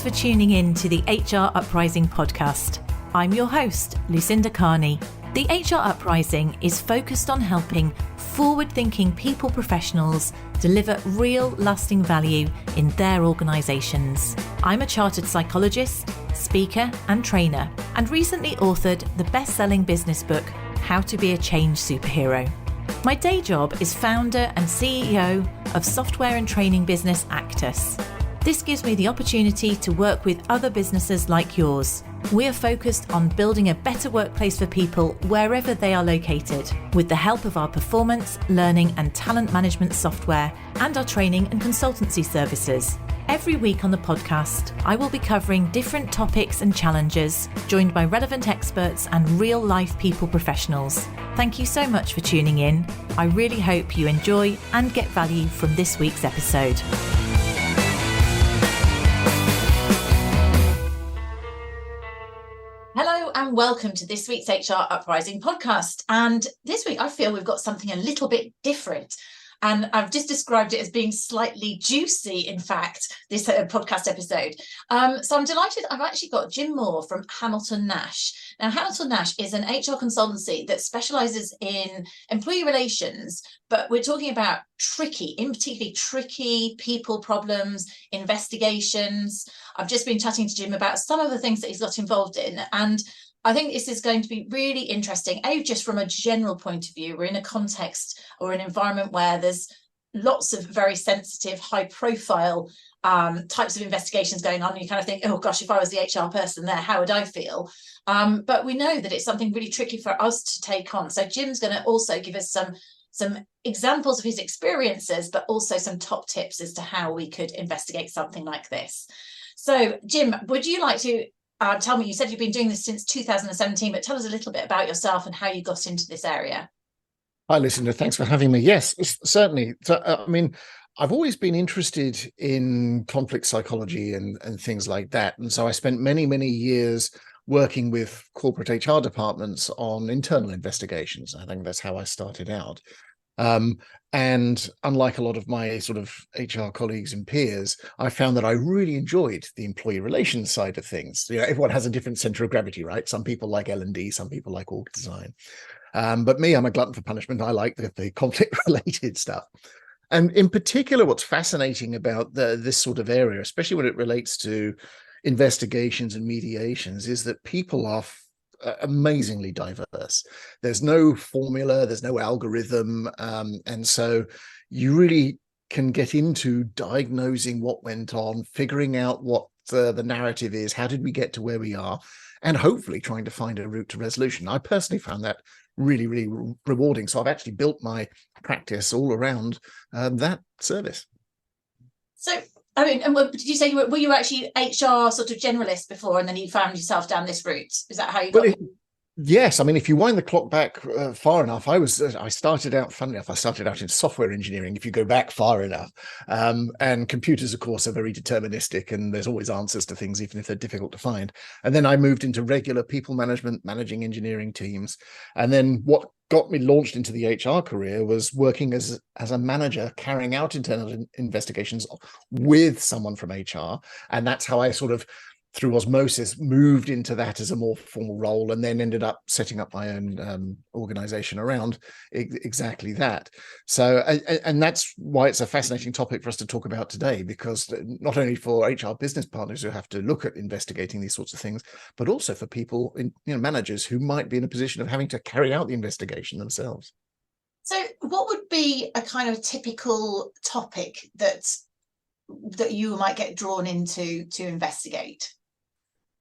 Thanks for tuning in to the HR Uprising podcast. I'm your host, Lucinda. The HR Uprising is focused on helping forward-thinking people professionals deliver real lasting value in their organisations. I'm a chartered psychologist, speaker and trainer, and recently authored the best-selling business book, How to Be a Change Superhero. My day job is founder and CEO of software and training business Actus. This gives me the opportunity to work with other businesses like yours. We are focused on building a better workplace for people wherever they are located, with the help of our performance, learning and talent management software and our training and consultancy services. Every week on the podcast, I will be covering different topics and challenges, joined by relevant experts and real-life people professionals. Thank you so much for tuning in. I really hope you enjoy and get value from this week's episode. Hello and welcome to this week's HR Uprising podcast. And this week I feel we've got something a little bit different. And I've just described it as being slightly juicy, in fact, this podcast episode. So I'm delighted I've actually got Jim Moore from Hamilton Nash. Now, Hamilton Nash is an HR consultancy that specialises in employee relations, but we're talking about particularly tricky people problems, investigations. I've just been chatting to Jim about some of the things that he's got involved in, and I think this is going to be really interesting, just from a general point of view. We're in a context or an environment where there's lots of very sensitive, high profile types of investigations going on. And you kind of think, oh gosh, if I was the HR person there, how would I feel? But we know that it's something really tricky for us to take on. So Jim's going to also give us some examples of his experiences, but also some top tips as to how we could investigate something like this. So Jim, would you like to tell me, you said you've been doing this since 2017, but tell us a little bit about yourself and how you got into this area. Hi, Lucinda. Thanks for having me. Yes, certainly. So, I've always been interested in conflict psychology and things like that. And so I spent many, many years working with corporate HR departments on internal investigations. I think that's how I started out. And unlike a lot of my sort of HR colleagues and peers, I found that I really enjoyed the employee relations side of things. You know, everyone has a different center of gravity, right? Some people like L&D, some people like org design. But me, I'm a glutton for punishment. I like the conflict-related stuff. And in particular, what's fascinating about this sort of area, especially when it relates to investigations and mediations, is that people are amazingly diverse. There's no formula, there's no algorithm, and so you really can get into diagnosing what went on, figuring out what the narrative is, how did we get to where we are, and hopefully trying to find a route to resolution. I personally found that really, really rewarding. So I've actually built my practice all around that service. So and did you say were you actually HR sort of generalist before, and then you found yourself down this route? Is that how you got? Yes, I mean, if you wind the clock back far enough, I started out, funnily enough, I started out in software engineering, if you go back far enough. And computers, of course, are very deterministic, and there's always answers to things, even if they're difficult to find. And then I moved into regular people management, managing engineering teams. And then what got me launched into the HR career was working as a manager, carrying out internal investigations with someone from HR. And that's how I sort of, through osmosis, moved into that as a more formal role, and then ended up setting up my own organization around exactly that. So, and that's why it's a fascinating topic for us to talk about today, because not only for HR business partners who have to look at investigating these sorts of things, but also for people, managers who might be in a position of having to carry out the investigation themselves. So what would be a kind of typical topic that you might get drawn into to investigate?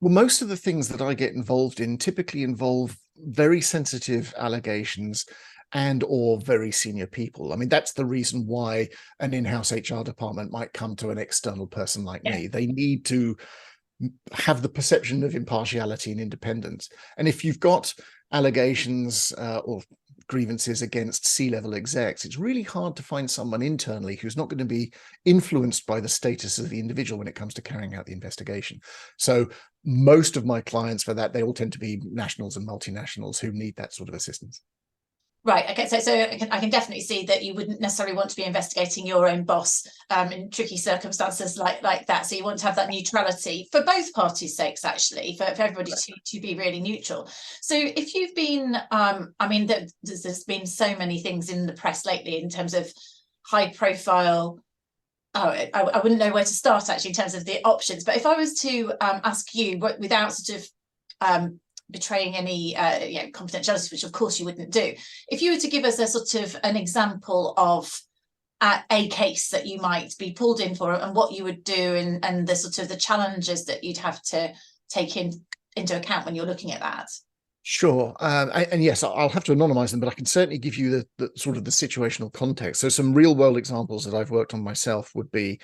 Well, most of the things that I get involved in typically involve very sensitive allegations and or very senior people. I mean, that's the reason why an in-house HR department might come to an external person like me. They need to have the perception of impartiality and independence. And if you've got allegations or grievances against C-level execs, it's really hard to find someone internally who's not going to be influenced by the status of the individual when it comes to carrying out the investigation. So most of my clients for that, they all tend to be nationals and multinationals who need that sort of assistance. Right. Okay. So I can definitely see that you wouldn't necessarily want to be investigating your own boss in tricky circumstances like that. So you want to have that neutrality for both parties' sakes, actually, for everybody to be really neutral. So if you've been, I mean, there's been so many things in the press lately in terms of high profile. Oh, I wouldn't know where to start actually in terms of the options. But if I was to ask you, without sort of betraying any confidentiality, which of course you wouldn't do, if you were to give us a sort of an example of a case that you might be pulled in for and what you would do and the sort of the challenges that you'd have to take into account when you're looking at that. Sure. And yes, I'll have to anonymize them, but I can certainly give you the sort of the situational context. So some real world examples that I've worked on myself would be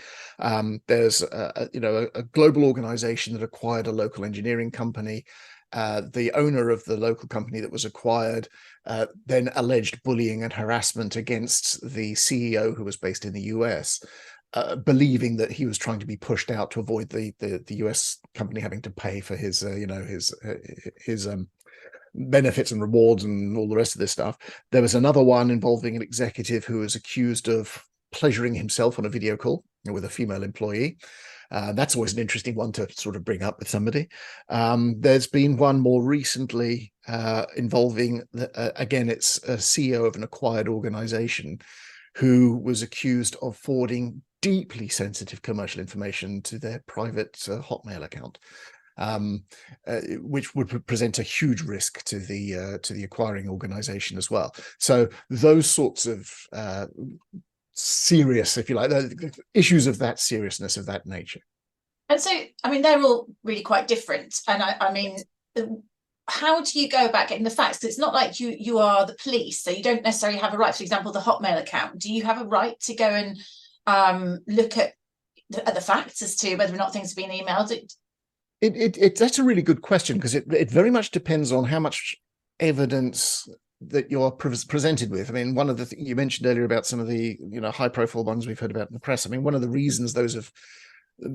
there's a global organization that acquired a local engineering company. The owner of the local company that was acquired then alleged bullying and harassment against the CEO, who was based in the US. Believing that he was trying to be pushed out to avoid the US company having to pay for his benefits and rewards and all the rest of this stuff. There was another one involving an executive who was accused of pleasuring himself on a video call with a female employee. That's always an interesting one to sort of bring up with somebody. There's been one more recently involving, again, it's a CEO of an acquired organization who was accused of forwarding deeply sensitive commercial information to their private Hotmail account. Which would present a huge risk to the acquiring organization as well. So those sorts of serious, if you like, issues of that seriousness, of that nature. And so, I mean, they're all really quite different. And I mean, how do you go about getting the facts? Because it's not like you are the police, so you don't necessarily have a right. For example, the Hotmail account. Do you have a right to go and look at the facts as to whether or not things have been emailed? That's a really good question, because it very much depends on how much evidence that you're presented with. I mean, one of the things you mentioned earlier about some of the high profile ones we've heard about in the press. I mean, one of the reasons those have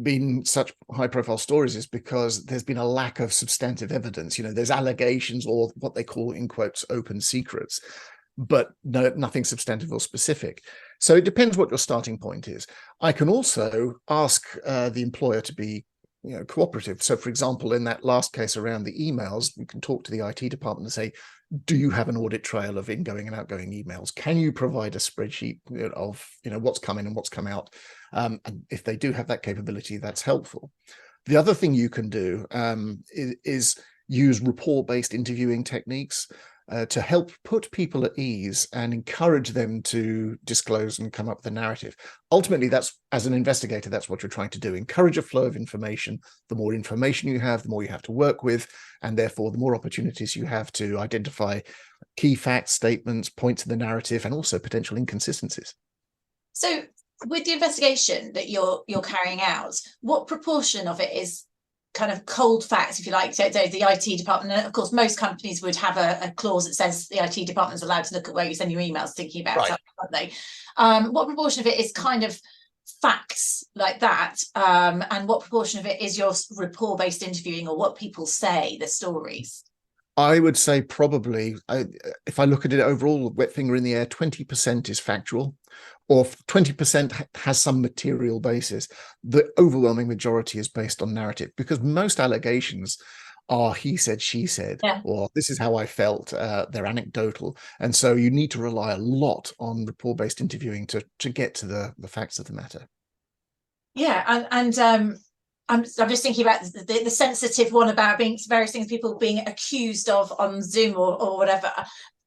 been such high profile stories is because there's been a lack of substantive evidence. There's allegations, or what they call, in quotes, open secrets, but nothing substantive or specific. So it depends what your starting point is. I can also ask the employer to be cooperative. So, for example, in that last case around the emails, we can talk to the IT department and say, do you have an audit trail of incoming and outgoing emails? Can you provide a spreadsheet of what's come in and what's come out? And if they do have that capability, that's helpful. The other thing you can do is use rapport-based interviewing techniques to help put people at ease and encourage them to disclose and come up with a narrative. Ultimately, that's, as an investigator, that's what you're trying to do. Encourage a flow of information. The more information you have, the more you have to work with, and therefore the more opportunities you have to identify key facts, statements, points in the narrative, and also potential inconsistencies. So with the investigation that you're carrying out, what proportion of it is kind of cold facts, if you like? So the IT department, and of course most companies would have a clause that says the IT department is allowed to look at where you send your emails, thinking about right. it, aren't they? What proportion of it is kind of facts like that, and what proportion of it is your rapport-based interviewing, or what people say, the stories? I would say probably, if I look at it overall, wet finger in the air, 20% is factual, or 20% has some material basis. The overwhelming majority is based on narrative, because most allegations are he said, she said, or this is how I felt. They're anecdotal. And so you need to rely a lot on rapport-based interviewing to get to the facts of the matter. Yeah, and I'm just thinking about the sensitive one about being various things, people being accused of on Zoom or whatever.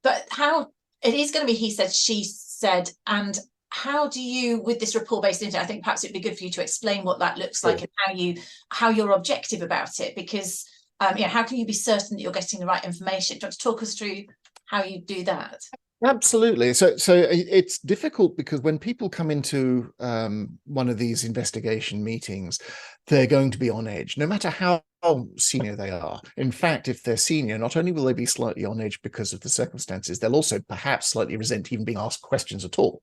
But how it is going to be he said, she said, and how do you, with this rapport-based interview, I think perhaps it'd be good for you to explain what that looks like, and how you're objective about it, because how can you be certain that you're getting the right information? Do you want to talk us through how you do that? Absolutely. So it's difficult, because when people come into one of these investigation meetings, they're going to be on edge. No matter how senior they are. In fact, if they're senior, not only will they be slightly on edge because of the circumstances, they'll also perhaps slightly resent even being asked questions at all.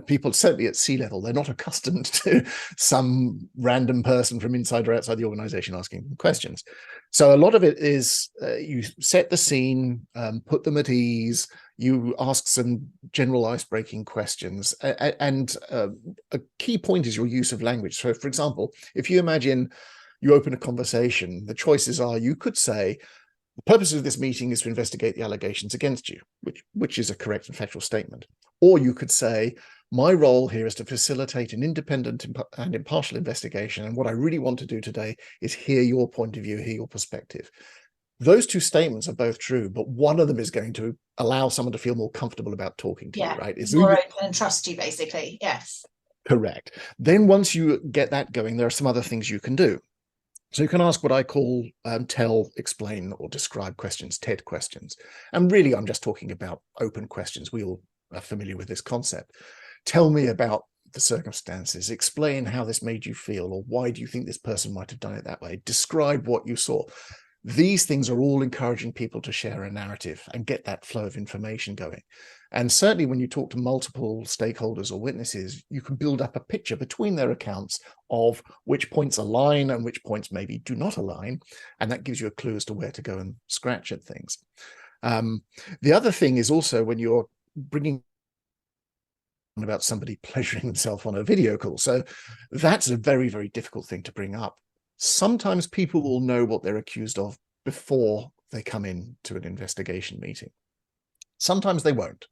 People certainly at C-level, they're not accustomed to some random person from inside or outside the organization asking them questions. So a lot of it is you set the scene, put them at ease, you ask some general ice-breaking questions, and a key point is your use of language. So, for example, if you imagine you open a conversation, the choices are, you could say, the purpose of this meeting is to investigate the allegations against you, which is a correct and factual statement. Or you could say, my role here is to facilitate an independent and impartial investigation. And what I really want to do today is hear your point of view, hear your perspective. Those two statements are both true, but one of them is going to allow someone to feel more comfortable about talking to you, right? It's more open and trust you, basically. Yes. Correct. Then once you get that going, there are some other things you can do. So you can ask what I call tell, explain, or describe questions, TED questions. And really, I'm just talking about open questions. We all are familiar with this concept. Tell me about the circumstances. Explain how this made you feel, or why do you think this person might have done it that way? Describe what you saw. These things are all encouraging people to share a narrative and get that flow of information going. And certainly when you talk to multiple stakeholders or witnesses, you can build up a picture between their accounts of which points align and which points maybe do not align. And that gives you a clue as to where to go and scratch at things. The other thing is also when you're bringing about somebody pleasuring themselves on a video call. So that's a very, very difficult thing to bring up. Sometimes people will know what they're accused of before they come in to an investigation meeting. Sometimes they won't.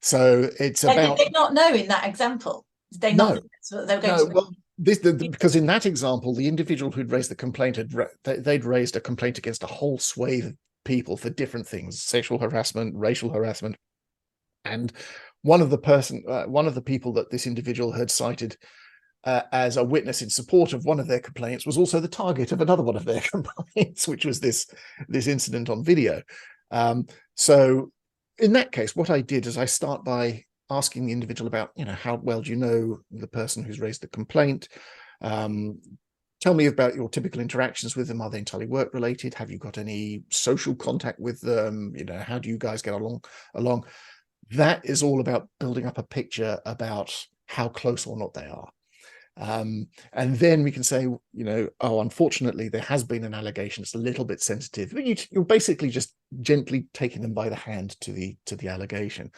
So it's about... Did they not know in that example? Did they not know what they were going to... Well, because in that example, the individual who'd raised the complaint, they'd raised a complaint against a whole swathe of people for different things, sexual harassment, racial harassment. And one of the people that this individual had cited as a witness in support of one of their complaints was also the target of another one of their complaints, which was this incident on video. So in that case, what I did is I start by asking the individual about, how well do you know the person who's raised the complaint? Tell me about your typical interactions with them. Are they entirely work related? Have you got any social contact with them? How do you guys get along? That is all about building up a picture about how close or not they are. And then we can say, oh, unfortunately, there has been an allegation. It's a little bit sensitive. But you're basically just gently taking them by the hand to the allegation.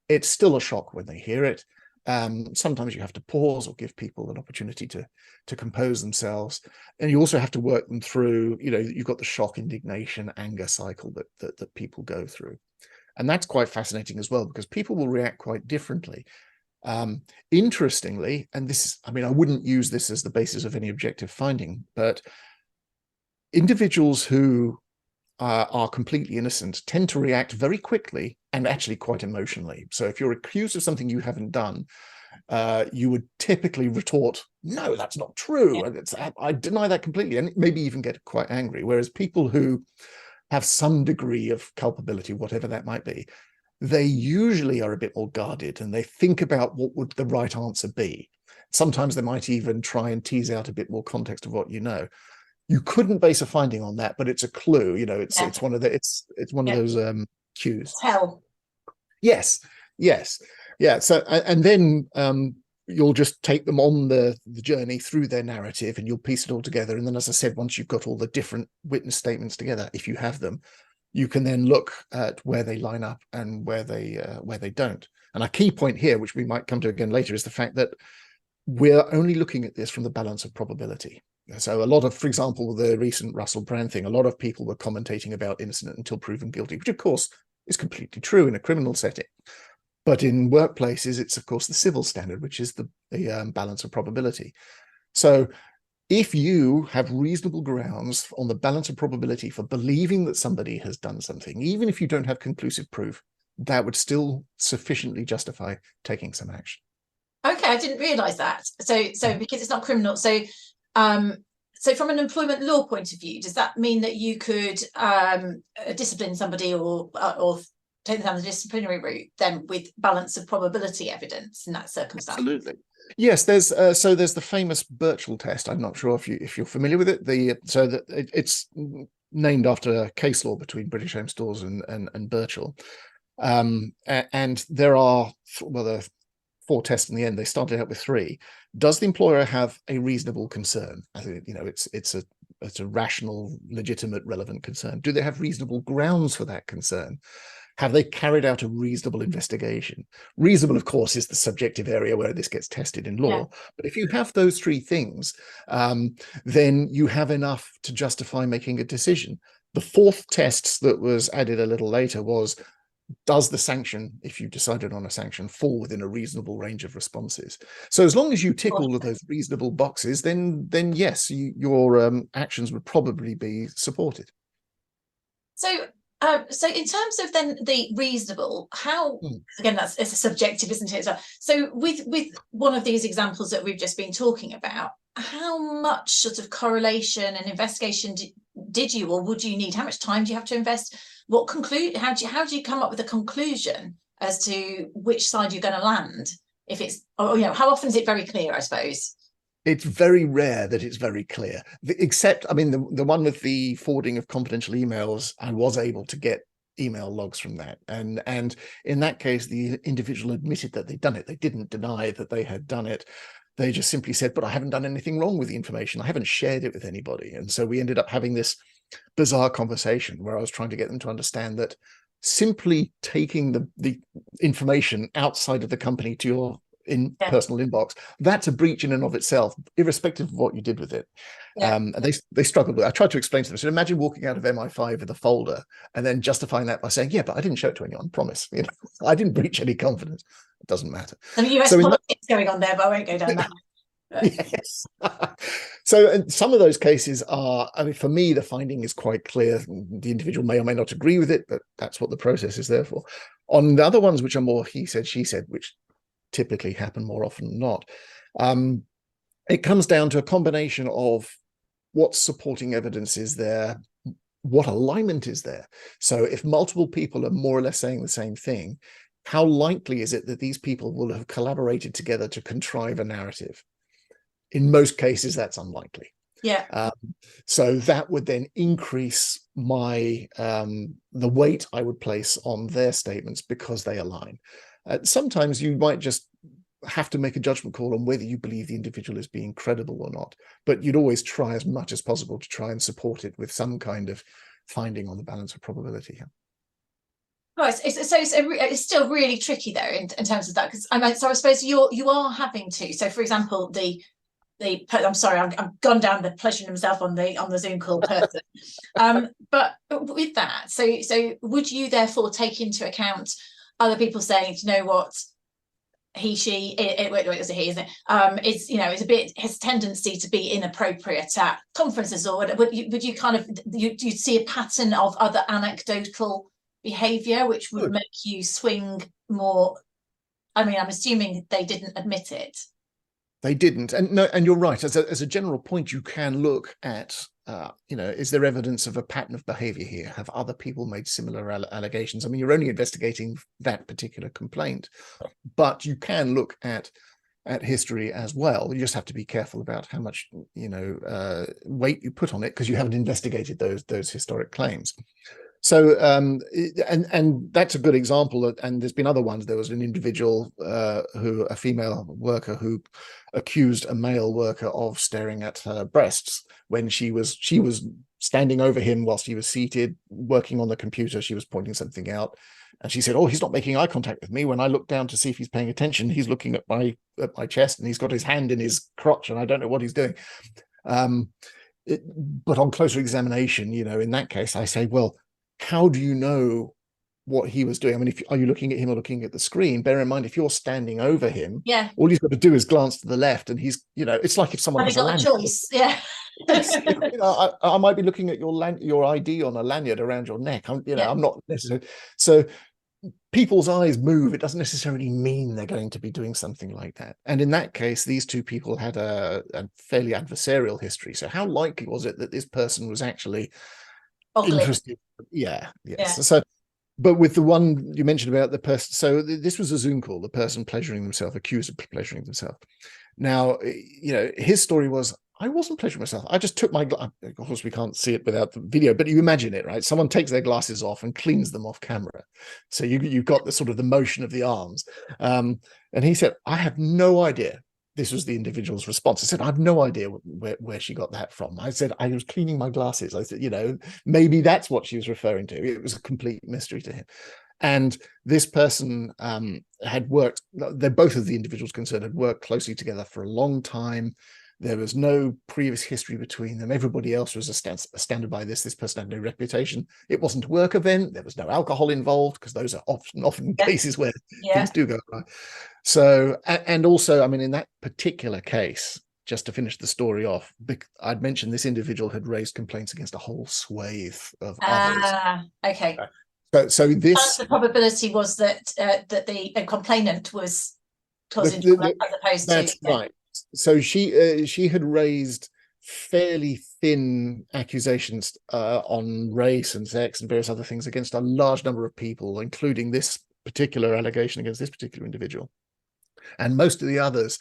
It's still a shock when they hear it. Sometimes you have to pause or give people an opportunity to compose themselves. And you also have to work them through, you've got the shock, indignation, anger cycle that people go through. And that's quite fascinating as well, because people will react quite differently. Interestingly, and I wouldn't use this as the basis of any objective finding, but individuals who are completely innocent tend to react very quickly and actually quite emotionally. So if you're accused of something you haven't done, you would typically retort, no, that's not true. Yeah. I deny that completely, and maybe even get quite angry. Whereas people who have some degree of culpability, whatever that might be, they usually are a bit more guarded and they think about what would the right answer be. Sometimes they might even try and tease out a bit more context of what you know. You couldn't base a finding on that, but it's a clue. It's one of those cues. Tell. Yes. Yeah. So and then you'll just take them on the journey through their narrative, and you'll piece it all together. And then, as I said, once you've got all the different witness statements together, if you have them, you can then look at where they line up and where they don't. And a key point here, which we might come to again later, is the fact that we're only looking at this from the balance of probability. So a lot of, for example, the recent Russell Brand thing, a lot of people were commentating about innocent until proven guilty, which of course is completely true in a criminal setting. But in workplaces, it's of course the civil standard, which is the balance of probability. So if you have reasonable grounds on the balance of probability for believing that somebody has done something, even if you don't have conclusive proof, that would still sufficiently justify taking some action. Okay, I didn't realise that. So because it's not criminal, so from an employment law point of view, does that mean that you could discipline somebody or take them down the disciplinary route then with balance of probability evidence in that circumstance? Absolutely. Yes, there's there's the famous Birchall test. I'm not sure if you're familiar with it. It's named after a case law between British Home Stores and Birchall. And there are, well, there are four tests in the end. They started out with three. Does the employer have a reasonable concern? I think, it's a rational, legitimate, relevant concern. Do they have reasonable grounds for that concern? Have they carried out a reasonable investigation? Reasonable, of course, is the subjective area where this gets tested in law. Yeah. But if you have those three things, then you have enough to justify making a decision. The fourth test that was added a little later was, does the sanction, if you decided on a sanction, fall within a reasonable range of responses? So as long as you tick all of those reasonable boxes, then yes, your actions would probably be supported. So in terms of then the reasonable, how, again, it's a subjective, isn't it? So with one of these examples that we've just been talking about, how much sort of correlation and investigation did you or would you need? How much time do you have to invest? How do you come up with a conclusion as to which side you're going to land? If it's, how often is it very clear, I suppose? It's very rare that it's very clear, except, I mean, the one with the forwarding of confidential emails, I was able to get email logs from that. And in that case, the individual admitted that they'd done it. They didn't deny that they had done it. They just simply said, but I haven't done anything wrong with the information. I haven't shared it with anybody. And so we ended up having this bizarre conversation where I was trying to get them to understand that simply taking the information outside of the company to your personal inbox, that's a breach in and of itself, irrespective of what you did with it. And they struggled with it. I tried to explain to them. So imagine walking out of MI5 with a folder and then justifying that by saying, yeah, but I didn't show it to anyone, promise. I didn't breach any confidence. It doesn't matter. Some US politics going on there, but I won't go down that. Yes. So some of those cases are, I mean, for me, the finding is quite clear. The individual may or may not agree with it, but that's what the process is there for. On the other ones, which are more he said, she said, which typically happen more often than not, it comes down to a combination of what supporting evidence is there, what alignment is there. So if multiple people are more or less saying the same thing, how likely is it that these people will have collaborated together to contrive a narrative? In most cases, that's unlikely. Yeah. So that would then increase my the weight I would place on their statements because they align. Sometimes you might just have to make a judgment call on whether you believe the individual is being credible or not, but you'd always try as much as possible to try and support it with some kind of finding on the balance of probability. Right, it's still really tricky though in terms of that, because I suppose you are having to. So for example, I'm sorry, I've gone down the pleasuring himself on the Zoom call person. But with that, so would you therefore take into account other people saying, you know what, he, she, it was a he, isn't it? Is a bit, his tendency to be inappropriate at conferences, or would you kind of you'd see a pattern of other anecdotal behaviour which would make you swing more? I mean, I'm assuming they didn't admit it. They didn't, and you're right. As a general point, you can look at, is there evidence of a pattern of behaviour here? Have other people made similar allegations? I mean, you're only investigating that particular complaint, but you can look at history as well. You just have to be careful about how much weight you put on it, because you haven't investigated those historic claims. So, and that's a good example. And there's been other ones. There was an individual a female worker who accused a male worker of staring at her breasts when she was standing over him whilst he was seated working on the computer. She was pointing something out, and she said, "Oh, he's not making eye contact with me. When I look down to see if he's paying attention, he's looking at my chest, and he's got his hand in his crotch, and I don't know what he's doing." But on closer examination, in that case, I say, well, how do you know what he was doing? I mean, are you looking at him or looking at the screen? Bear in mind, if you're standing over him, all he's got to do is glance to the left, and he's, it's like if someone has got a choice. Yeah. Yes, I might be looking at your ID on a lanyard around your neck. I'm not necessarily. So people's eyes move. It doesn't necessarily mean they're going to be doing something like that. And in that case, these two people had a fairly adversarial history. So how likely was it that this person was actually interested? Yes. But with the one you mentioned about the person, so this was a Zoom call, the person pleasuring themselves, accused of pleasuring themselves. Now, his story was, I wasn't pleasuring myself. I just took my, of course, we can't see it without the video, but you imagine it, right? Someone takes their glasses off and cleans them off camera. So you've got the sort of the motion of the arms. And he said, I have no idea. This was the individual's response. I said, I have no idea where she got that from. I said, I was cleaning my glasses. I said, maybe that's what she was referring to. It was a complete mystery to him. And this person had worked, both of the individuals concerned had worked closely together for a long time. There was no previous history between them. Everybody else was astounded by this. This person had no reputation. It wasn't a work event. There was no alcohol involved, because those are often cases where things do go wrong. So, and also, I mean, in that particular case, just to finish the story off, I'd mentioned this individual had raised complaints against a whole swathe of others. Okay. So this, the probability was that the complainant was causing trouble, as opposed to. That's right. So she had raised fairly thin accusations on race and sex and various other things against a large number of people, including this particular allegation against this particular individual. And most of the others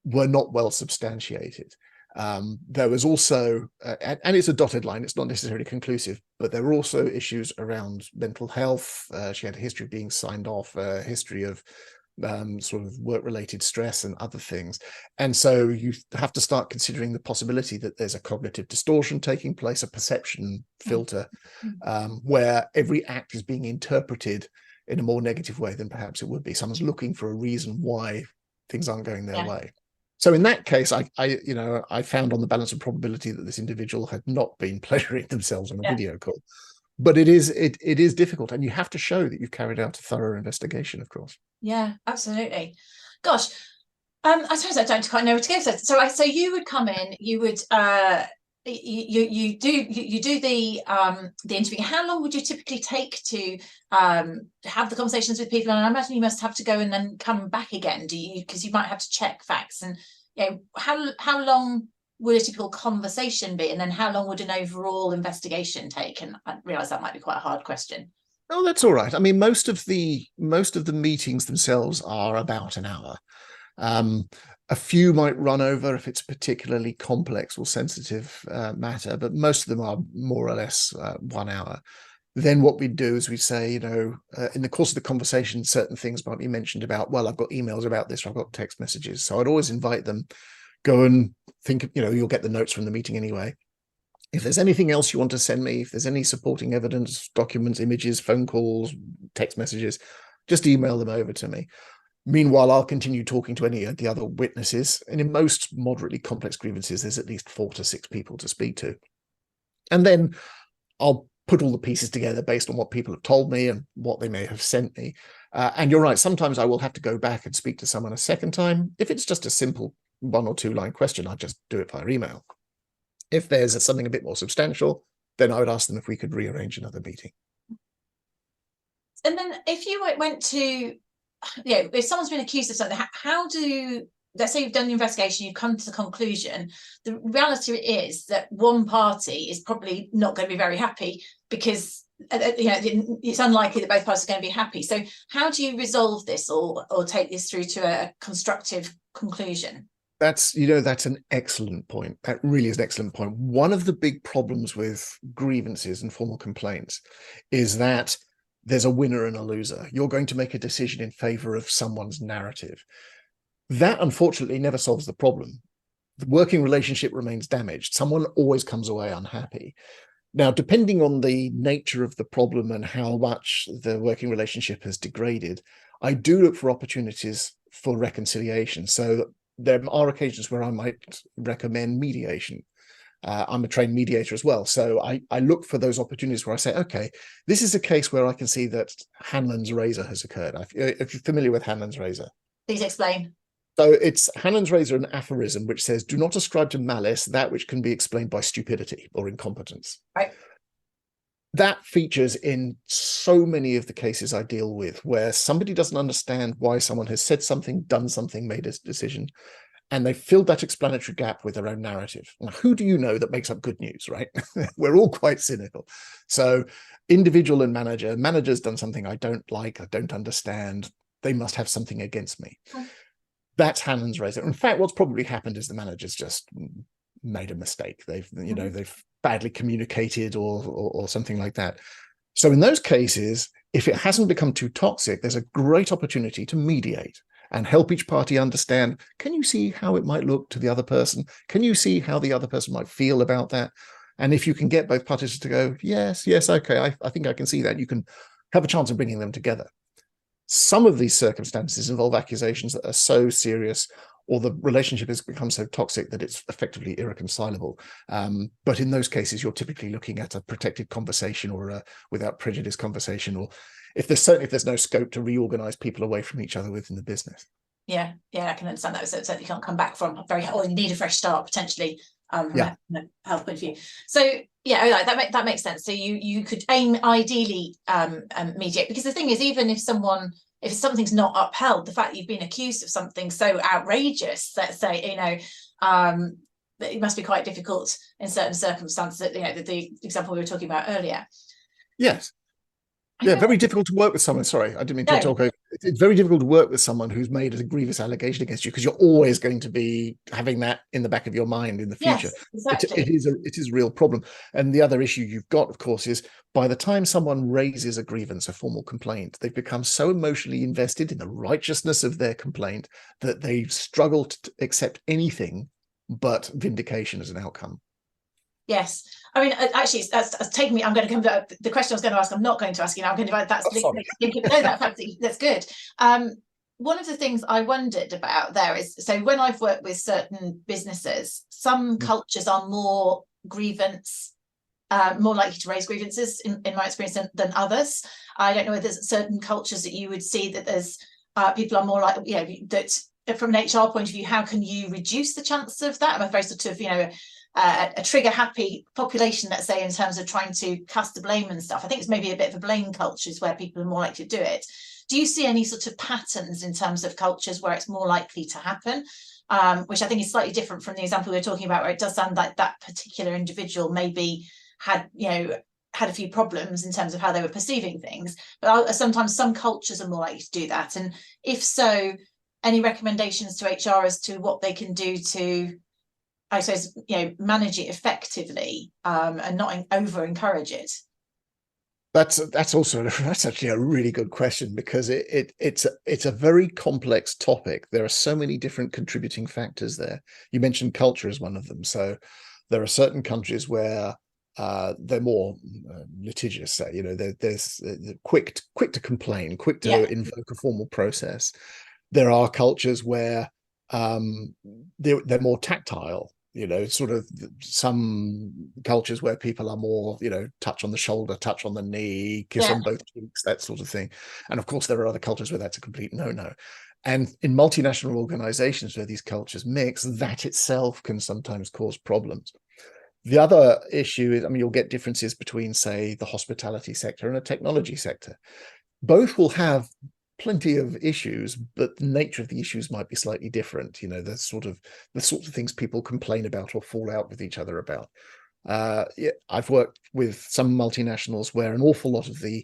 were not well substantiated. There was also, and it's a dotted line, it's not necessarily conclusive, but there were also issues around mental health. She had a history of being signed off, a history of sort of work-related stress and other things. And so you have to start considering the possibility that there's a cognitive distortion taking place, a perception filter, where every act is being interpreted in a more negative way than perhaps it would be. Someone's looking for a reason why things aren't going their way. So in that case, I found on the balance of probability that this individual had not been pleasuring themselves on a video call. But it is difficult, and you have to show that you've carried out a thorough investigation, of course. Yeah, absolutely. Gosh, I suppose I don't quite know where to go. So you would come in, you would you do the interview. How long would you typically take to have the conversations with people? And I imagine you must have to go and then come back again. Do you? Because you might have to check facts. And how long would a typical conversation be, and then how long would an overall investigation take? And I realise that might be quite a hard question. Oh, that's all right. I mean, most of the meetings themselves are about an hour. A few might run over if it's a particularly complex or sensitive matter, but most of them are more or less 1 hour. Then what we do is we say, in the course of the conversation, certain things might be mentioned about, well, I've got emails about this, or I've got text messages. So I'd always invite them, go and think, you'll get the notes from the meeting anyway. If there's anything else you want to send me, if there's any supporting evidence, documents, images, phone calls, text messages, just email them over to me. Meanwhile, I'll continue talking to any of the other witnesses. And in most moderately complex grievances, there's at least 4 to 6 people to speak to. And then I'll put all the pieces together based on what people have told me and what they may have sent me. And you're right, sometimes I will have to go back and speak to someone a second time. If it's just a simple 1 or 2 line question, I'll just do it via email. If there's something a bit more substantial, then I would ask them if we could rearrange another meeting. And then if you went to, if someone's been accused of something, let's say you've done the investigation, you've come to the conclusion, the reality is that one party is probably not going to be very happy, because it's unlikely that both parties are going to be happy. So how do you resolve this or take this through to a constructive conclusion? That's an excellent point. That really is an excellent point. One of the big problems with grievances and formal complaints is that there's a winner and a loser. You're going to make a decision in favor of someone's narrative. That, unfortunately, never solves the problem. The working relationship remains damaged. Someone always comes away unhappy. Now, depending on the nature of the problem and how much the working relationship has degraded, I do look for opportunities for reconciliation. So there are occasions where I might recommend mediation. I'm a trained mediator as well. So I look for those opportunities where I say, okay, this is a case where I can see that Hanlon's razor has occurred. If you're familiar with Hanlon's razor. Please explain. So it's Hanlon's razor, an aphorism which says, do not ascribe to malice that which can be explained by stupidity or incompetence. Right. That features in so many of the cases I deal with, where somebody doesn't understand why someone has said something, done something, made a decision. and they filled that explanatory gap with their own narrative. Now, who do you know that makes up good news, right? We're all quite cynical. So individual and manager's done something I don't like, I don't understand. They must have something against me. That's Hannon's razor. In fact, what's probably happened is the manager's just made a mistake. They've badly communicated or something like that. So in those cases, if it hasn't become too toxic, there's a great opportunity to mediate and help each party understand, can you see how it might look to the other person? Can you see how the other person might feel about that? And if you can get both parties to go, yes, okay, I think I can see that, you can have a chance of bringing them together. Some of these circumstances involve accusations that are so serious, or the relationship has become so toxic that it's effectively irreconcilable. But in those cases, you're typically looking at a protected conversation or a without prejudice conversation, or if there's no scope to reorganize people away from each other within the business. Yeah, I can understand that. So you can't come back from or you need a fresh start potentially from a health point of view. So yeah, that makes sense. So you could aim ideally mediate, because the thing is, even if something's not upheld, the fact that you've been accused of something so outrageous, let's say, it must be quite difficult in certain circumstances. The example we were talking about earlier. Yes. Yeah, very difficult to work with someone. Sorry, I didn't mean to talk over. It's very difficult to work with someone who's made a grievous allegation against you, because you're always going to be having that in the back of your mind in the future. Yes, exactly. It is a real problem. And the other issue you've got, of course, is by the time someone raises a grievance, a formal complaint, they've become so emotionally invested in the righteousness of their complaint that they struggle to accept anything but vindication as an outcome. Yes, I mean, actually, that's taken me. I'm going to come to the question I was going to ask. I'm not going to ask you now. I'm going to that's that's good. One of the things I wondered about there is, so when I've worked with certain businesses, some cultures are more likely to raise grievances in my experience than others. I don't know whether there's certain cultures that you would see that there's people are more like, that from an HR point of view, how can you reduce the chance of that? I'm a very sort of, a trigger happy population, let's say, in terms of trying to cast the blame and stuff. I think it's maybe a bit of a blame culture is where people are more likely to do it. Do you see any sort of patterns in terms of cultures where it's more likely to happen? Which I think is slightly different from the example we were talking about, where it does sound like that particular individual maybe had a few problems in terms of how they were perceiving things. But sometimes some cultures are more likely to do that. And if so, any recommendations to HR as to what they can do to, I suppose, manage it effectively, and not over encourage it? That's actually a really good question, because it's a very complex topic. There are so many different contributing factors there. You mentioned culture as one of them. So there are certain countries where they're more litigious. There's quick to complain, quick to invoke a formal process. There are cultures where they're more tactile. Sort of some cultures where people are more, touch on the shoulder, touch on the knee, kiss on both cheeks, that sort of thing. And of course, there are other cultures where that's a complete no-no. And in multinational organizations where these cultures mix, that itself can sometimes cause problems. The other issue is, you'll get differences between, say, the hospitality sector and a technology sector. Both will have plenty of issues, but the nature of the issues might be slightly different. The sorts of things people complain about or fall out with each other about. I've worked with some multinationals where an awful lot of the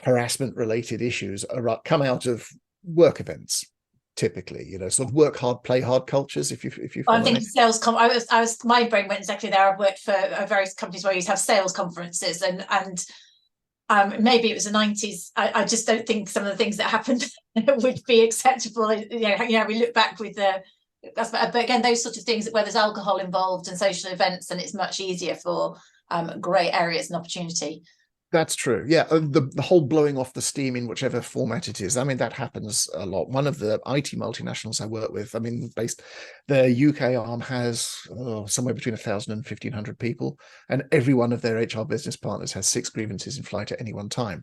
harassment related issues come out of work events, typically, sort of work hard, play hard cultures. If you I'm thinking sales my brain went exactly there. I've worked for various companies where you have sales conferences, and maybe it was the 90s. I just don't think some of the things that happened would be acceptable. We look back with but again, those sort of things where there's alcohol involved and social events, and it's much easier for grey areas and opportunity. That's true. Yeah, the whole blowing off the steam in whichever format it is. That happens a lot. One of the IT multinationals I work with, their UK arm has somewhere between 1,000 and 1,500 people, and every one of their HR business partners has 6 grievances in flight at any one time.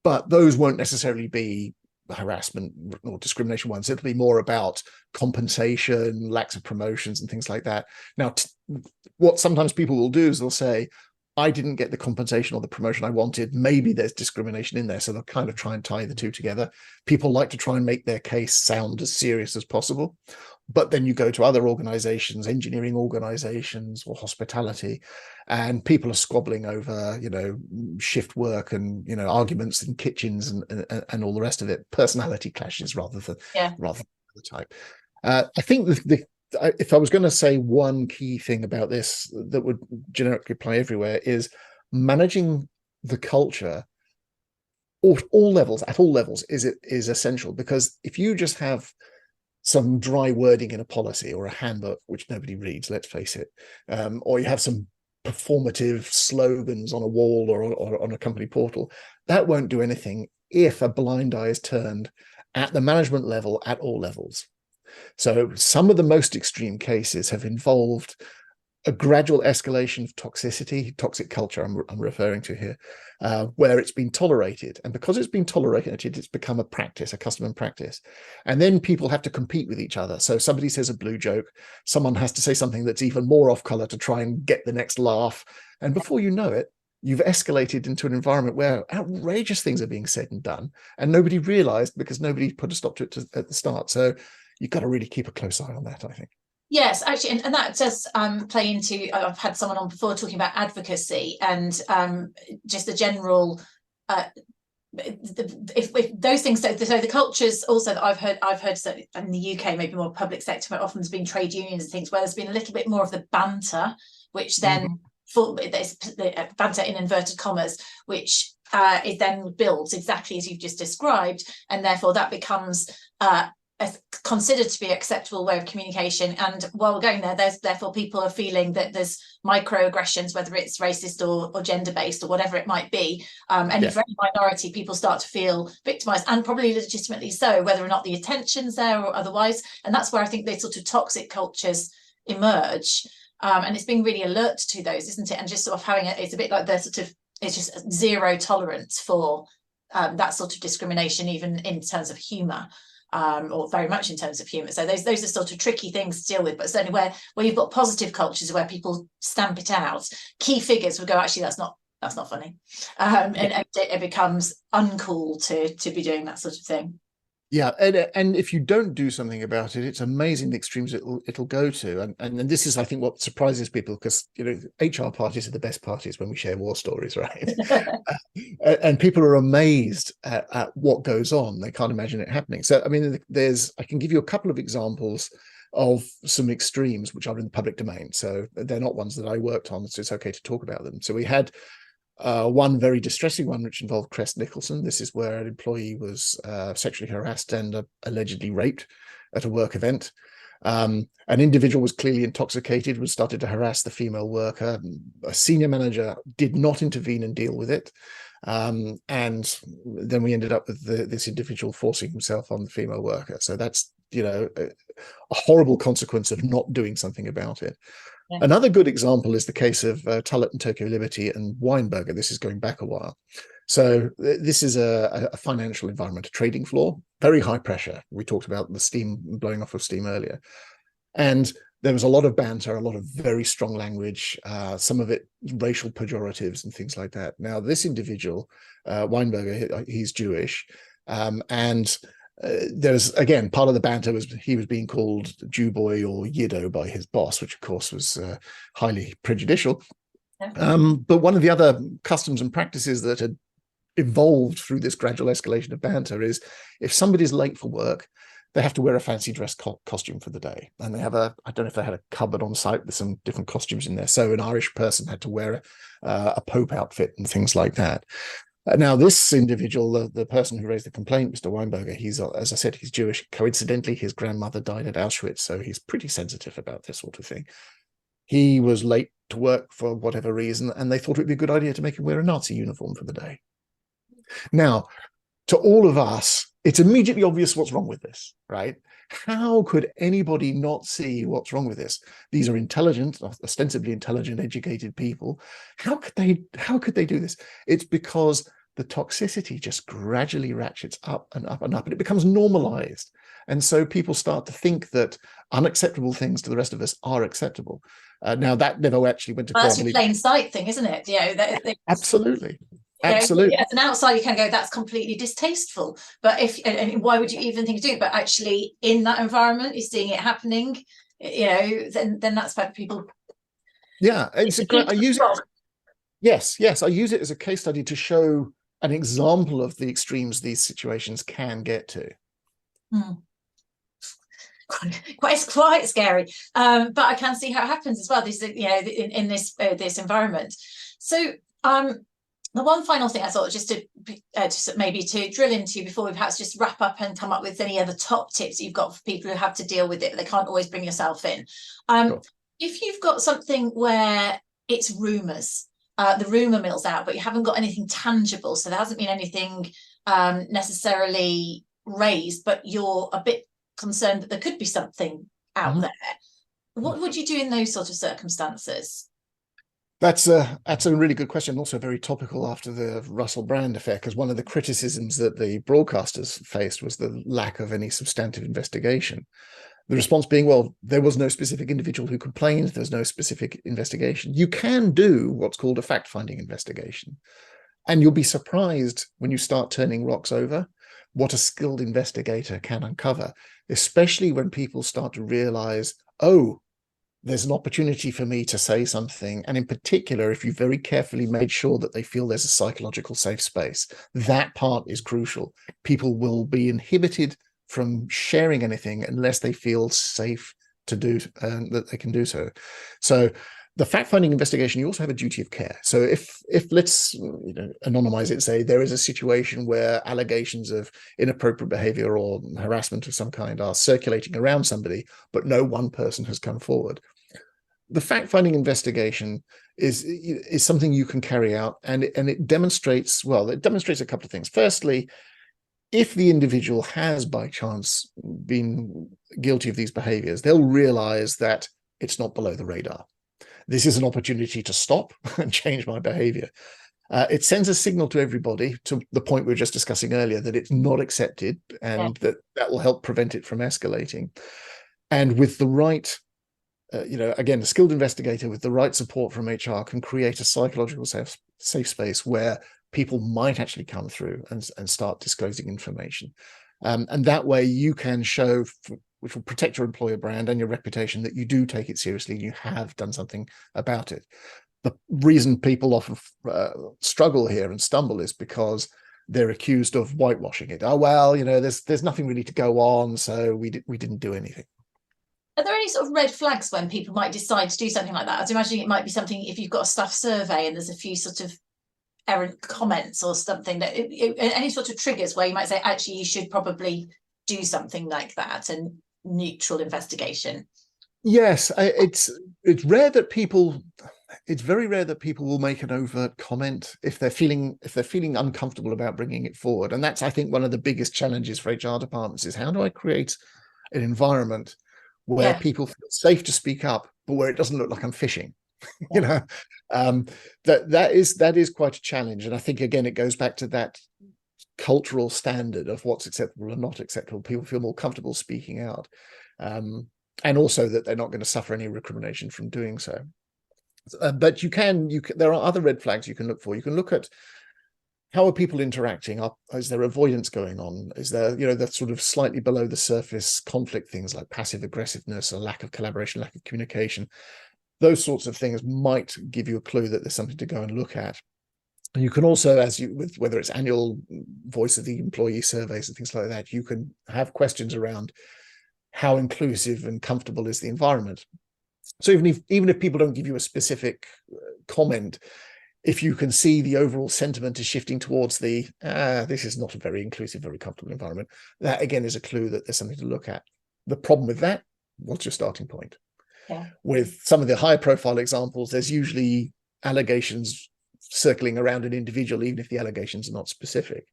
But those won't necessarily be harassment or discrimination ones. It'll be more about compensation, lacks of promotions, and things like that. Now, what sometimes people will do is they'll say, I didn't get the compensation or the promotion I wanted. Maybe there's discrimination in there. So they'll kind of try and tie the two together. People like to try and make their case sound as serious as possible. But then you go to other organizations, engineering organizations or hospitality, and people are squabbling over, shift work and, arguments in kitchens and all the rest of it, personality clashes rather than the type. I think if I was going to say one key thing about this that would generically apply everywhere is managing the culture at all levels is essential, because if you just have some dry wording in a policy or a handbook, which nobody reads, let's face it, or you have some performative slogans on a wall or on a company portal, that won't do anything if a blind eye is turned at the management level at all levels. So some of the most extreme cases have involved a gradual escalation of toxicity, toxic culture I'm referring to here, where it's been tolerated. And because it's been tolerated, it's become a practice, a custom and practice. And then people have to compete with each other. So somebody says a blue joke, someone has to say something that's even more off color to try and get the next laugh. And before you know it, you've escalated into an environment where outrageous things are being said and done, and nobody realized because nobody put a stop to it at the start. So you've got to really keep a close eye on that, I think. Yes, actually, and that does play into, I've had someone on before talking about advocacy and just the general, if those things, so the cultures also that I've heard so in the UK, maybe more public sector, but often there's been trade unions and things where there's been a little bit more of the banter, which then, there's the banter in inverted commas, which is then built exactly as you've just described, and therefore that becomes considered to be an acceptable way of communication. And while we're going there, there's therefore people are feeling that there's microaggressions, whether it's racist or gender-based or whatever it might be. And for any minority, people start to feel victimized, and probably legitimately so, whether or not the attention's there or otherwise. And that's where I think these sort of toxic cultures emerge. And it's being really alert to those, isn't it? And just sort of having it's a bit like the sort of, it's just zero tolerance for that sort of discrimination, even in terms of humor. Or very much in terms of humour. So those are sort of tricky things to deal with, but certainly where you've got positive cultures where people stamp it out, key figures would go, actually, that's not funny. And it becomes uncool to be doing that sort of thing. Yeah, and if you don't do something about it, it's amazing the extremes it'll go to. And this is, I think, what surprises people, because HR parties are the best parties when we share war stories, right? And people are amazed at what goes on. They can't imagine it happening. So, I mean, I can give you a couple of examples of some extremes which are in the public domain. So they're not ones that I worked on, so it's okay to talk about them. So we had one very distressing one, which involved Crest Nicholson. This is where an employee was sexually harassed and allegedly raped at a work event. An individual was clearly intoxicated, was started to harass the female worker. A senior manager did not intervene and deal with it. And then we ended up with this individual forcing himself on the female worker. So that's, a horrible consequence of not doing something about it. Yeah. Another good example is the case of Tullett and Tokyo Liberty and Weinberger. This is going back a while. So this is a financial environment, a trading floor, very high pressure. We talked about the steam, blowing off of steam earlier. And there was a lot of banter, a lot of very strong language, some of it racial pejoratives and things like that. Now, this individual, Weinberger, he's Jewish, and there's, again, part of the banter was he was being called Jew boy or Yiddo by his boss, which of course was highly prejudicial. But one of the other customs and practices that had evolved through this gradual escalation of banter is if somebody's late for work, they have to wear a fancy dress costume for the day. And they have I don't know if they had a cupboard on site with some different costumes in there. So an Irish person had to wear a Pope outfit and things like that. Now, this individual, the person who raised the complaint, Mr. Weinberger, he's, as I said, he's Jewish. Coincidentally, his grandmother died at Auschwitz, so he's pretty sensitive about this sort of thing. He was late to work for whatever reason, and they thought it would be a good idea to make him wear a Nazi uniform for the day. Now, to all of us, it's immediately obvious what's wrong with this, right? How could anybody not see what's wrong with this? These are intelligent, ostensibly intelligent, educated people. How could they do this? It's because the toxicity just gradually ratchets up and up and up, and it becomes normalized. And so people start to think that unacceptable things to the rest of us are acceptable. Now, that never actually went to Well, that's your quite. plain sight thing, isn't it? Absolutely. You know, Absolutely. as an outsider, you can go, that's completely distasteful. But and why would you even think of doing it? But actually, in that environment, you're seeing it happening. Then that's where people. Yeah, it's a great. I use it. Yes, I use it as a case study to show an example of the extremes these situations can get to. Quite scary, but I can see how it happens as well. This, in this environment. So, the one final thing I thought, just maybe to drill into before we perhaps just wrap up and come up with any other top tips you've got for people who have to deal with it. They can't always bring yourself in. Sure. If you've got something where it's rumours, the rumour mill's out, but you haven't got anything tangible, so there hasn't been anything necessarily raised, but you're a bit concerned that there could be something out there. What would you do in those sort of circumstances? That's a really good question, also very topical after the Russell Brand affair, because one of the criticisms that the broadcasters faced was the lack of any substantive investigation. The response being, well, there was no specific individual who complained, there's no specific investigation. You can do what's called a fact-finding investigation, and you'll be surprised when you start turning rocks over what a skilled investigator can uncover, especially when people start to realize, oh, there's an opportunity for me to say something. And in particular, if you very carefully made sure that they feel there's a psychological safe space, that part is crucial. People will be inhibited from sharing anything unless they feel safe to do that they can do so. So the fact-finding investigation, you also have a duty of care. So if let's anonymize it, say there is a situation where allegations of inappropriate behavior or harassment of some kind are circulating around somebody, but no one person has come forward. The fact-finding investigation is something you can carry out, and it demonstrates, well, it demonstrates a couple of things. Firstly, if the individual has by chance been guilty of these behaviors, they'll realize that it's not below the radar. This is an opportunity to stop and change my behavior. It sends a signal to everybody, to the point we were just discussing earlier, that it's not accepted, and that will help prevent it from escalating. And with the right, again, a skilled investigator with the right support from HR can create a psychological safe space where people might actually come through and start disclosing information. And that way you can show, which will protect your employer brand and your reputation, that you do take it seriously and you have done something about it. The reason people often struggle here and stumble is because they're accused of whitewashing it. Oh, well, there's nothing really to go on, so we didn't do anything. Are there any sort of red flags when people might decide to do something like that? I was imagining it might be something, if you've got a staff survey and there's a few sort of errant comments or something, that any sort of triggers where you might say, actually, you should probably do something like that, and neutral investigation. Yes, it's rare that people. It's very rare that people will make an overt comment if they're feeling uncomfortable about bringing it forward. And that's, I think, one of the biggest challenges for HR departments is, how do I create an environment where people feel safe to speak up, but where it doesn't look like I'm fishing? That is quite a challenge. And I think, again, it goes back to that cultural standard of what's acceptable and not acceptable. People feel more comfortable speaking out, and also that they're not going to suffer any recrimination from doing so. But there are other red flags you can look for. You can look at, how are people interacting? Is there avoidance going on? Is there, the sort of slightly below the surface conflict things like passive aggressiveness, a lack of collaboration, lack of communication? Those sorts of things might give you a clue that there's something to go and look at. And you can also, with whether it's annual voice of the employee surveys and things like that, you can have questions around how inclusive and comfortable is the environment. So even if people don't give you a specific comment, if you can see the overall sentiment is shifting towards this is not a very inclusive, very comfortable environment, that again is a clue that there's something to look at. The problem with that, what's your starting point? Yeah. With some of the higher profile examples, there's usually allegations circling around an individual, even if the allegations are not specific.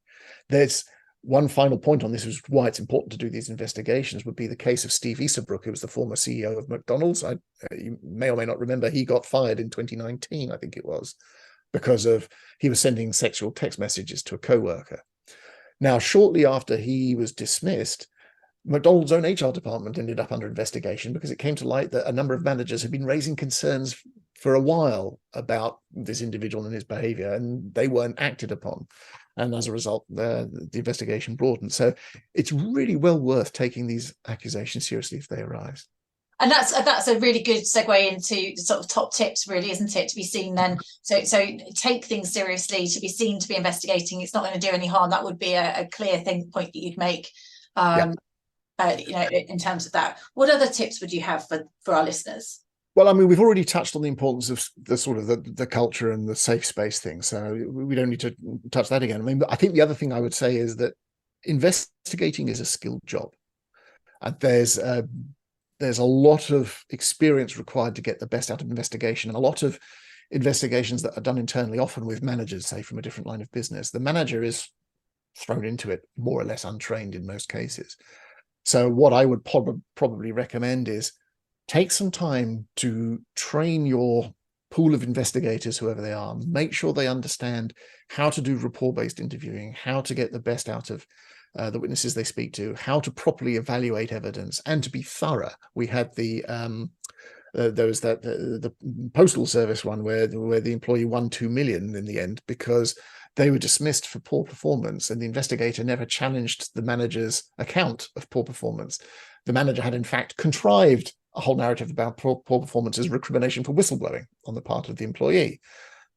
There's one final point on this, is why it's important to do these investigations, would be the case of Steve Easterbrook, who was the former CEO of McDonald's. You may or may not remember, he got fired in 2019, I think it was, because he was sending sexual text messages to a co-worker. Now, shortly after he was dismissed, McDonald's own HR department ended up under investigation because it came to light that a number of managers had been raising concerns for a while about this individual and his behavior, and they weren't acted upon. And as a result, the investigation broadened. So it's really well worth taking these accusations seriously if they arise. And that's a really good segue into sort of top tips, really, isn't it? To be seen then. So take things seriously, to be seen to be investigating. It's not going to do any harm. That would be a clear point that you'd make, in terms of that. What other tips would you have for our listeners? Well, I mean, we've already touched on the importance of the sort of the culture and the safe space thing. So we don't need to touch that again. I mean, I think the other thing I would say is that investigating is a skilled job. And there's a lot of experience required to get the best out of investigation, and a lot of investigations that are done internally, often with managers, say from a different line of business. The manager is thrown into it more or less untrained in most cases. So what I would probably recommend is take some time to train your pool of investigators, whoever they are. Make sure they understand how to do rapport-based interviewing, how to get the best out of the witnesses they speak to, how to properly evaluate evidence, and to be thorough. We had the postal service one where the employee won 2 million in the end because they were dismissed for poor performance, and the investigator never challenged the manager's account of poor performance. The manager had in fact contrived a whole narrative about poor performance as recrimination for whistleblowing on the part of the employee,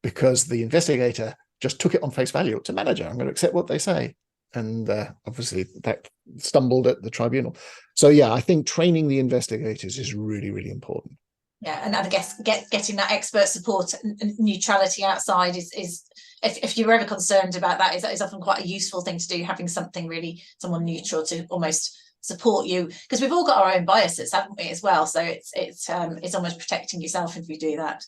because the investigator just took it on face value. It's a manager, I'm going to accept what they say. And obviously that stumbled at the tribunal. So yeah, I think training the investigators is really, really important. Yeah, and I guess getting that expert support and neutrality outside is if you're ever concerned about that, is often quite a useful thing to do, having someone neutral to almost support you, because we've all got our own biases, haven't we, as well? So it's almost protecting yourself if you do that.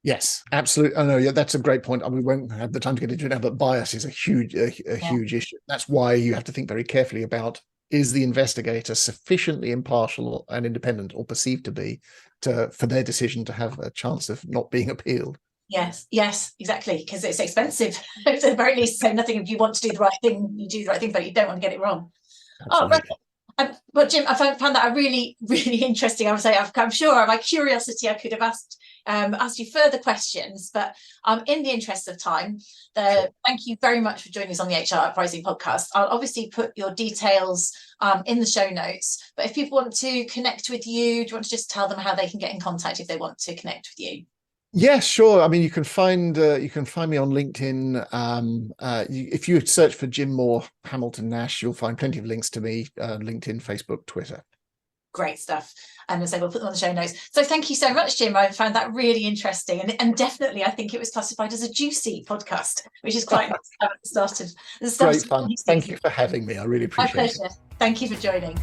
Yes, absolutely. I know. Yeah, that's a great point. We won't have the time to get into it now, but bias is a huge issue. That's why you have to think very carefully about, is the investigator sufficiently impartial and independent, or perceived to be, for their decision to have a chance of not being appealed? Yes, exactly, because it's expensive. At the very least, say nothing. If you want to do the right thing, you do the right thing, but you don't want to get it wrong. Absolutely. But Jim, I found that a really, really interesting. I would say, I'm sure my curiosity, I could have asked you further questions, but in the interest of time, thank you very much for joining us on the HR Uprising podcast. I'll obviously put your details in the show notes, but if people want to connect with you, do you want to just tell them how they can get in contact if they want to connect with you? Yeah, sure. I mean, you can find me on LinkedIn. If you search for Jim Moore, Hamilton Nash, you'll find plenty of links to me, LinkedIn, Facebook, Twitter. Great stuff. And so we'll put them on the show notes. So thank you so much, Jim. I found that really interesting, and definitely I think it was classified as a juicy podcast, which is quite nice to have at the start. Great fun. Thank you for having me. I really appreciate it. Thank you for joining.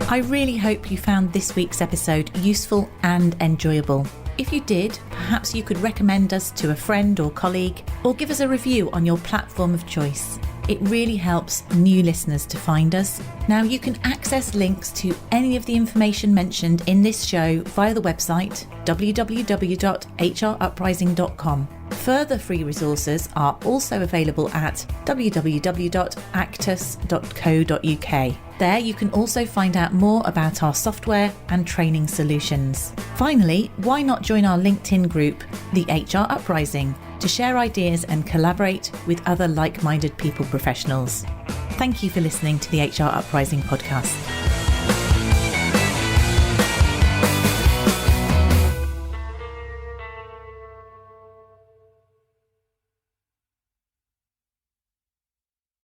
I really hope you found this week's episode useful and enjoyable. If you did, perhaps you could recommend us to a friend or colleague, or give us a review on your platform of choice. It really helps new listeners to find us. Now you can access links to any of the information mentioned in this show via the website www.hruprising.com. Further free resources are also available at www.actus.co.uk. There you can also find out more about our software and training solutions. Finally, why not join our LinkedIn group, the HR Uprising, to share ideas and collaborate with other like-minded people professionals. Thank you for listening to the HR Uprising podcast.